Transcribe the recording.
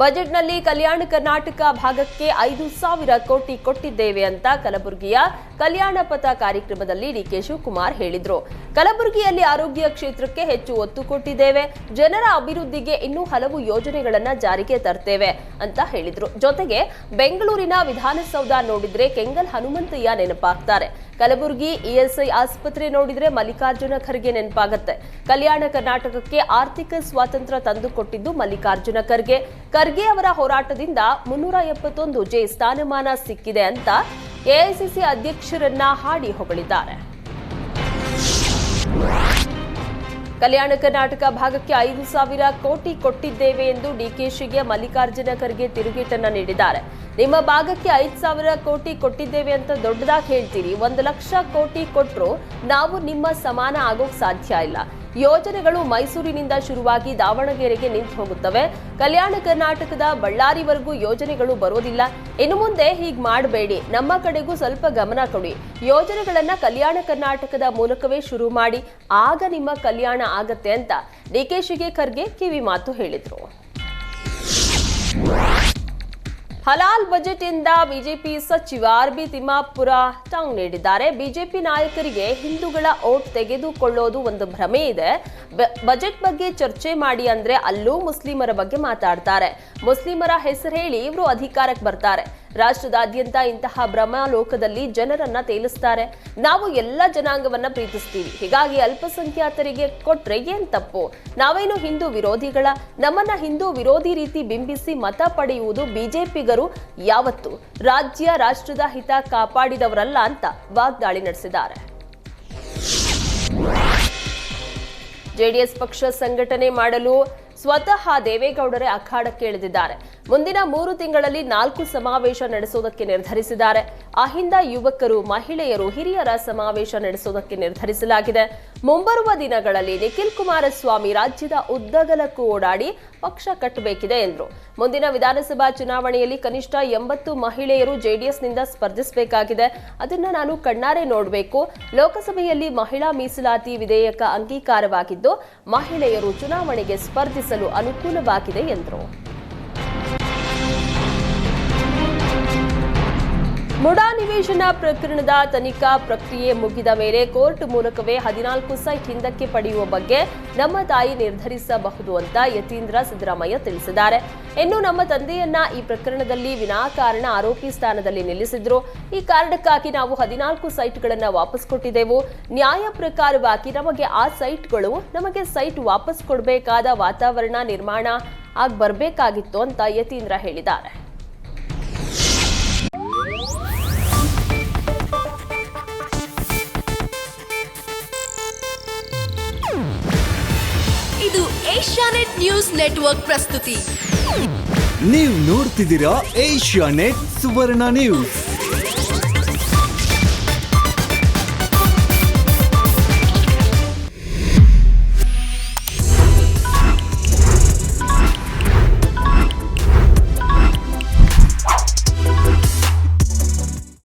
ಬಜೆಟ್ನಲ್ಲಿ ಕಲ್ಯಾಣ ಕರ್ನಾಟಕ ಭಾಗಕ್ಕೆ 5,000 ಕೋಟಿ ಕೊಟ್ಟಿದ್ದೇವೆ ಅಂತ ಕಲಬುರಗಿಯ ಕಲ್ಯಾಣ ಪಥ ಕಾರ್ಯಕ್ರಮದಲ್ಲಿ ಡಿಕೆ ಶಿವಕುಮಾರ್ ಹೇಳಿದ್ರು. ಕಲಬುರಗಿಯಲ್ಲಿ ಆರೋಗ್ಯ ಕ್ಷೇತ್ರಕ್ಕೆ ಹೆಚ್ಚು ಒತ್ತು ಕೊಟ್ಟಿದ್ದೇವೆ, ಜನರ ಅಭಿವೃದ್ಧಿಗೆ ಇನ್ನೂ ಹಲವು ಯೋಜನೆಗಳನ್ನ ಜಾರಿಗೆ ತರ್ತೇವೆ ಅಂತ ಹೇಳಿದ್ರು. ಜೊತೆಗೆ ಬೆಂಗಳೂರಿನ ವಿಧಾನಸೌಧ ನೋಡಿದ್ರೆ ಕೆಂಗಲ್ ಹನುಮಂತಯ್ಯ ನೆನಪಾಗ್ತಾರೆ. ಕಲಬುರಗಿ ಇಎಸ್ಐ ಆಸ್ಪತ್ರೆ ನೋಡಿದ್ರೆ ಮಲ್ಲಿಕಾರ್ಜುನ ಖರ್ಗೆ ನೆನಪಾಗುತ್ತೆ. ಕಲ್ಯಾಣ ಕರ್ನಾಟಕಕ್ಕೆ ಆರ್ಥಿಕ ಸ್ವಾತಂತ್ರ್ಯ ತಂದುಕೊಟ್ಟಿದ್ದು ಮಲ್ಲಿಕಾರ್ಜುನ ಖರ್ಗೆ ಅವರ ಹೋರಾಟದಿಂದ 371 ಜೆ ಸ್ಥಾನಮಾನ ಸಿಕ್ಕಿದೆ ಅಂತ ಎಐಸಿಸಿ ಅಧ್ಯಕ್ಷರನ್ನ ಹಾಡಿ ಹೊಗಳಿದ್ದಾರೆ. ಕಲ್ಯಾಣ ಕರ್ನಾಟಕ ಭಾಗಕ್ಕೆ 5,000 ಕೋಟಿ ಕೊಟ್ಟಿದ್ದೇವೆ ಎಂದು ಡಿಕೆಶಿಗೆ ಮಲ್ಲಿಕಾರ್ಜುನ ಖರ್ಗೆ ತಿರುಗೇಟನ್ನ ನೀಡಿದ್ದಾರೆ. ನಿಮ್ಮ ಭಾಗಕ್ಕೆ 5,000 ಕೋಟಿ ಕೊಟ್ಟಿದ್ದೇವೆ ಅಂತ ದೊಡ್ಡದಾಗಿ ಹೇಳ್ತೀರಿ, 1,00,000 ಕೋಟಿ ಕೊಟ್ಟರು ನಾವು ನಿಮ್ಮ ಸಮಾನ ಆಗೋಕ್ ಸಾಧ್ಯ ಇಲ್ಲ. ಯೋಜನೆಗಳು ಮೈಸೂರಿನಿಂದ ಶುರುವಾಗಿ ದಾವಣಗೆರೆಗೆ ನಿಂತು ಹೋಗುತ್ತವೆ. ಕಲ್ಯಾಣ ಕರ್ನಾಟಕದ ಬಳ್ಳಾರಿವರೆಗೂ ಯೋಜನೆಗಳು ಬರೋದಿಲ್ಲ. ಇನ್ನು ಮುಂದೆ ಹೀಗೆ ಮಾಡಬೇಡಿ, ನಮ್ಮ ಕಡೆಗೂ ಸ್ವಲ್ಪ ಗಮನ ಕೊಡಿ. ಯೋಜನೆಗಳನ್ನ ಕಲ್ಯಾಣ ಕರ್ನಾಟಕದ ಮೂಲಕವೇ ಶುರು ಮಾಡಿ, ಆಗ ನಿಮ್ಮ ಕಲ್ಯಾಣ ಆಗತ್ತೆ ಅಂತ ಡಿಕೆಶಿಗೆ ಖರ್ಗೆ ಕಿವಿ ಮಾತು ಹೇಳಿದ್ರು. ಹಲಾಲ್ ಬಜೆಟ್ ಇಂದ ಬಿಜೆಪಿ ಸಚಿವ ಆರ್ಬಿ ತಿಮ್ಮಾಪುರ ಟಾಂಗ್ ನೀಡಿದ್ದಾರೆ. ಬಿಜೆಪಿ ನಾಯಕರಿಗೆ ಹಿಂದೂಗಳ ಓಟ್ ತೆಗೆದುಕೊಳ್ಳೋದು ಒಂದು ಭ್ರಮೆ ಇದೆ. ಬಜೆಟ್ ಬಗ್ಗೆ ಚರ್ಚೆ ಮಾಡಿ ಅಂದ್ರೆ ಅಲ್ಲೂ ಮುಸ್ಲಿಮರ ಬಗ್ಗೆ ಮಾತಾಡ್ತಾರೆ. ಮುಸ್ಲಿಮರ ಹೆಸರು ಹೇಳಿ ಇವರು ಅಧಿಕಾರಕ್ಕೆ ಬರ್ತಾರೆ. ರಾಷ್ಟ್ರದಾದ್ಯಂತ ಇಂತಹ ಭ್ರಮಾಲೋಕದಲ್ಲಿ ಜನರನ್ನ ತೇಲಿಸ್ತಾರೆ. ನಾವು ಎಲ್ಲ ಜನಾಂಗವನ್ನ ಪ್ರೀತಿಸ್ತೀವಿ, ಹೀಗಾಗಿ ಅಲ್ಪಸಂಖ್ಯಾತರಿಗೆ ಕೊಟ್ರೆ ಏನ್ ತಪ್ಪು? ನಾವೇನು ಹಿಂದೂ ವಿರೋಧಿಗಳ? ನಮ್ಮನ್ನ ಹಿಂದೂ ವಿರೋಧಿ ರೀತಿ ಬಿಂಬಿಸಿ ಮತ ಪಡೆಯುವುದು ಬಿಜೆಪಿಗರು ಯಾವತ್ತು ರಾಷ್ಟ್ರದ ಹಿತ ಕಾಪಾಡಿದವರಲ್ಲ ಅಂತ ವಾಗ್ದಾಳಿ ನಡೆಸಿದ್ದಾರೆ. ಜೆಡಿಎಸ್ ಪಕ್ಷ ಸಂಘಟನೆ ಮಾಡಲು ಸ್ವತಃ ದೇವೇಗೌಡರೇ ಅಖಾಡಕ್ಕೆ ಇಳಿದಿದ್ದಾರೆ. ಮುಂದಿನ 3 ತಿಂಗಳಲ್ಲಿ 4 ಸಮಾವೇಶ ನಡೆಸುವುದಕ್ಕೆ ನಿರ್ಧರಿಸಿದ್ದಾರೆ. ಅಹಿಂದ ಯುವಕರು, ಮಹಿಳೆಯರು, ಹಿರಿಯರ ಸಮಾವೇಶ ನಡೆಸುವುದಕ್ಕೆ ನಿರ್ಧರಿಸಲಾಗಿದೆ. ಮುಂಬರುವ ದಿನಗಳಲ್ಲಿ ನಿಖಿಲ್ ಕುಮಾರಸ್ವಾಮಿ ರಾಜ್ಯದ ಉದ್ದಗಲಕ್ಕೂ ಓಡಾಡಿ ಪಕ್ಷ ಕಟ್ಟಬೇಕಿದೆ ಎಂದರು. ಮುಂದಿನ ವಿಧಾನಸಭಾ ಚುನಾವಣೆಯಲ್ಲಿ ಕನಿಷ್ಠ 80 ಮಹಿಳೆಯರು ಜೆಡಿಎಸ್ನಿಂದ ಸ್ಪರ್ಧಿಸಬೇಕಾಗಿದೆ. ಅದನ್ನ ನಾನು ಕಣ್ಣಾರೆ ನೋಡಬೇಕು. ಲೋಕಸಭೆಯಲ್ಲಿ ಮಹಿಳಾ ಮೀಸಲಾತಿ ವಿಧೇಯಕ ಅಂಗೀಕಾರವಾಗಿದ್ದು ಮಹಿಳೆಯರು ಚುನಾವಣೆಗೆ ಸ್ಪರ್ಧಿಸಲು ಅನುಕೂಲವಾಗಿದೆ ಎಂದರು. ಮುಡಾ ನಿವೇಶನ ಪ್ರಕರಣದ ತನಿಖಾ ಪ್ರಕ್ರಿಯೆ ಮುಗಿದ ಮೇಲೆ ಕೋರ್ಟ್ ಮೂಲಕವೇ 14 ಸೈಟ್ ಹಿಂದಕ್ಕೆ ಪಡೆಯುವ ಬಗ್ಗೆ ನಮ್ಮ ತಾಯಿ ನಿರ್ಧರಿಸಬಹುದು ಅಂತ ಯತೀಂದ್ರ ಸಿದ್ದರಾಮಯ್ಯ ತಿಳಿಸಿದ್ದಾರೆ. ಇನ್ನು ನಮ್ಮ ತಂದೆಯನ್ನ ಈ ಪ್ರಕರಣದಲ್ಲಿ ವಿನಾಕಾರಣ ಆರೋಪಿ ಸ್ಥಾನದಲ್ಲಿ ನಿಲ್ಲಿಸಿದ್ರು. ಈ ಕಾರಣಕ್ಕಾಗಿ ನಾವು 14 ಸೈಟ್ಗಳನ್ನ ವಾಪಸ್ ಕೊಟ್ಟಿದ್ದೆವು. ನ್ಯಾಯ ಪ್ರಕಾರವಾಗಿ ನಮಗೆ ಸೈಟ್ ವಾಪಸ್ ಕೊಡಬೇಕಾದ ವಾತಾವರಣ ನಿರ್ಮಾಣ ಬರಬೇಕಾಗಿತ್ತು ಅಂತ ಯತೀಂದ್ರ ಹೇಳಿದ್ದಾರೆ. ಇದು ಏಷ್ಯಾನೆಟ್ ನ್ಯೂಸ್ ನೆಟ್ವರ್ಕ್ ಪ್ರಸ್ತುತಿ. ನೀವು ನೋಡ್ತಿದ್ದೀರಾ ಏಷ್ಯಾನೆಟ್ ಸುವರ್ಣ ನ್ಯೂಸ್.